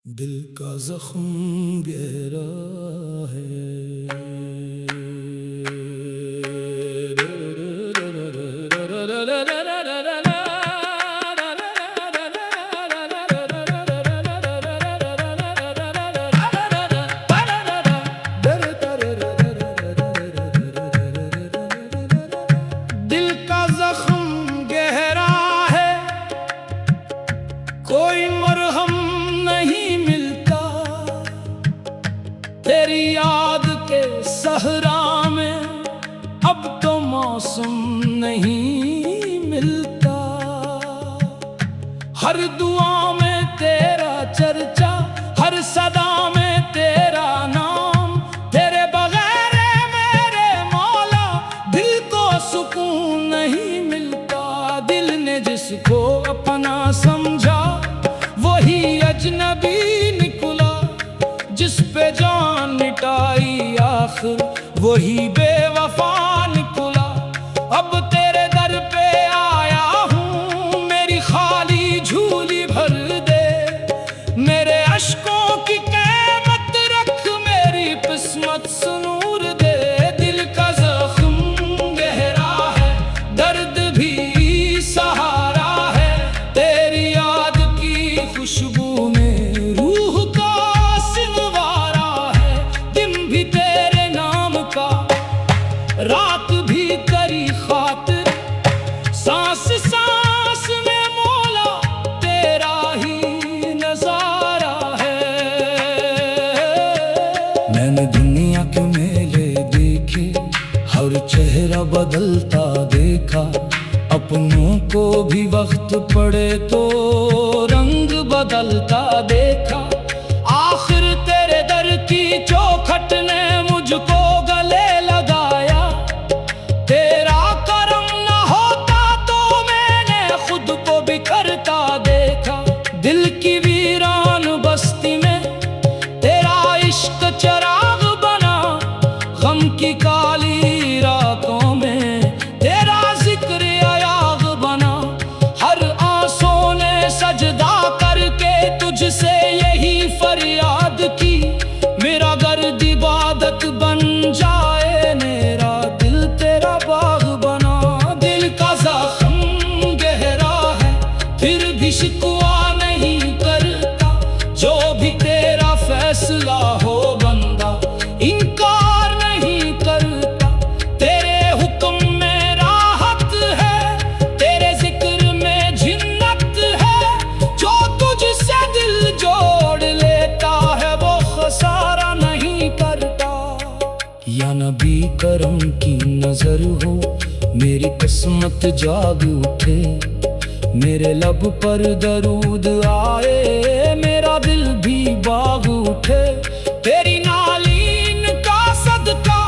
दिल का जख्म गहरा है। दिल का जख्म गहरा है, कोई मरहम नहीं मिलता। तेरी याद के सहरा में अब तो मौसम नहीं मिलता। हर दुआ में तेरा चर्चा, हर सदा में तेरा नाम। तेरे बगैर मेरे मौला दिल को सुकून नहीं मिलता। दिल ने जिसको अपना समझा वही अजनबी निकला। जिस पे जान मिटाई आखिर वही बेवफा निकला। अब तेरे दर पे आया हूँ, मेरी खाली झोली भर दे। मेरे अश्कों की कीमत रख, मेरी किस्मत सुनूर दे। दिल का जख्म गहरा है, दर्द भी सहारा है। तेरी याद की खुशबू में रूह का सिलवारा है। दिन भी तेरे नाम का, रात भी तेरी खातिर। सांस सांस में मौला तेरा ही नजारा है। मैंने दुनिया के मेले देखे, हर चेहरा बदलता देखा। अपनों को भी वक्त पड़े तो रंग बदलता देखा। आखिर तेरे दर की चौखट ने मुझको गले लगाया। तेरा करम न होता तो मैंने खुद को बिखरता देखा। दिल की वीरान बस्ती में तेरा इश्क चराग बना। गम की काली रातों में तेरा जिक्र अयाग बना। हर आंसू ने सजदा करके तुझसे यही फरियाद की। मेरा गर्द इबादत बन जाए, मेरा दिल तेरा बाग बना। दिल का जख्म गहरा है, फिर भी शिकवा नहीं करता। जो भी तेरा फैसला हो बंदा इनकार नहीं करता। तेरे हुक्म में राहत है, तेरे जिक्र में जिन्नत है। जो तुझसे दिल जोड़ लेता है वो खसारा नहीं करता। या नबी करम की नजर हो, मेरी किस्मत जाग उठे। मेरे लब पर दरूद आए, मेरा दिल भी बाग उठे। तेरी नालीन का सदका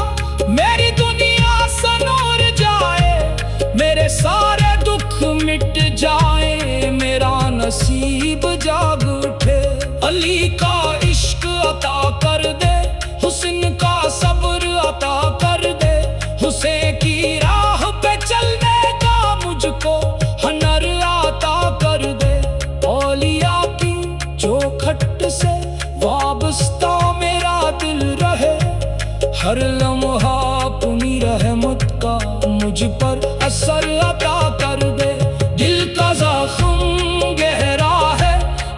मेरी दुनिया सनूर जाए। मेरे सारे दुख मिट जाए, मेरा नसीब जाग उठे। अली का इश्क अता कर दे, हुस्न का सब्र अता कर दे। हुसैन की राह पे चलने का मुझको हुनर अता कर दे। औलिया की चौखट से वाबस्ता मेरा दिल रहे। हर लम्हा अपनी रहमत का मुझ पर असर अता कर दे। दिल का जख्म गहरा है,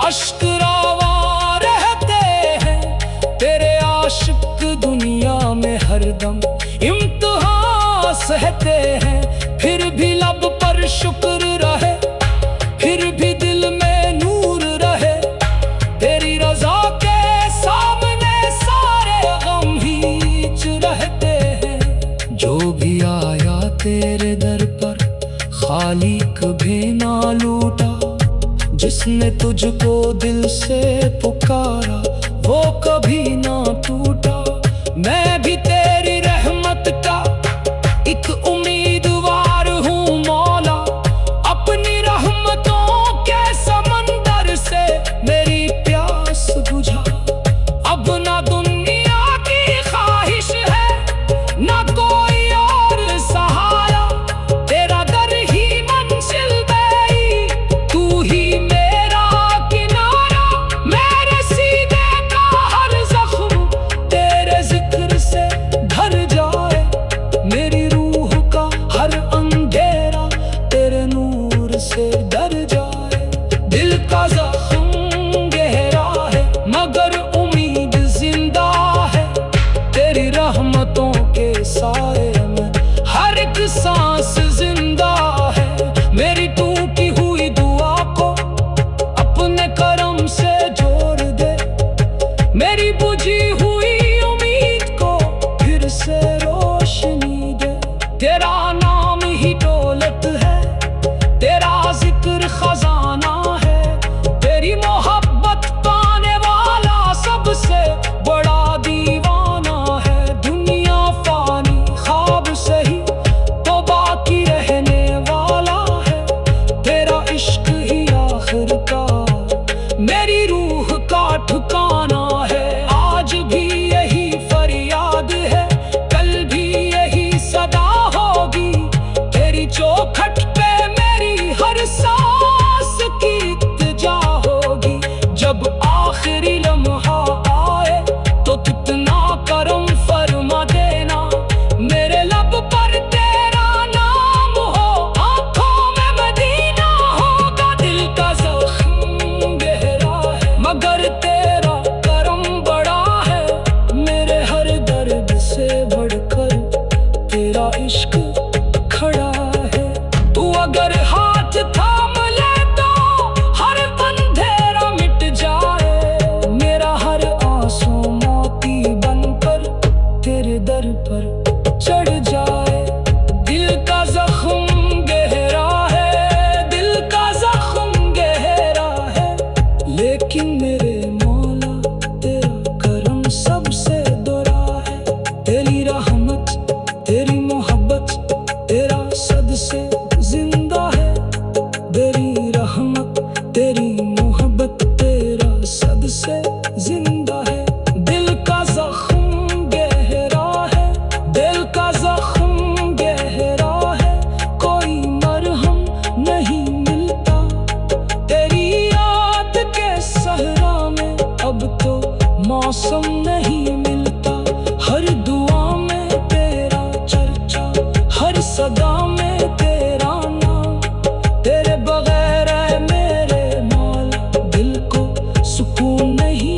अश्क रावा रहते हैं। तेरे आशिक दुनिया में हरदम इम्तिहान सहते हैं। फिर भी लब पर शुक्र रहे, फिर भी दिल में नूर रहे। तेरी रजा के सामने सारे गम हीच रहते हैं। जो भी आया तेरे दर पर खाली कभी ना लूटा। जिसने तुझको दिल से पुकारा वो कभी ना टूटा। मैं भी तेरी रहमत का एक उम्मीदवार हूँ मौला। अपनी रहमतों के समंदर से मेरी प्यास बुझा। अब ना दुनिया की ख्वाहिश है, ना कोई और सहारा। तेरा दर ही मंजिल मेरी, तू ही मेरा किनारा। मेरे सी फुर्सत से जिंदा है। दिल का जख्म गहरा है, दिल का जख्म गहरा है, कोई मरहम नहीं मिलता। तेरी याद के सहरा में अब तो मौसम नहीं मिलता। हर दुआ में तेरा चर्चा, हर सदा में तेरा नाम। तेरे बगैर ऐ मेरे मौला दिल को सुकून नहीं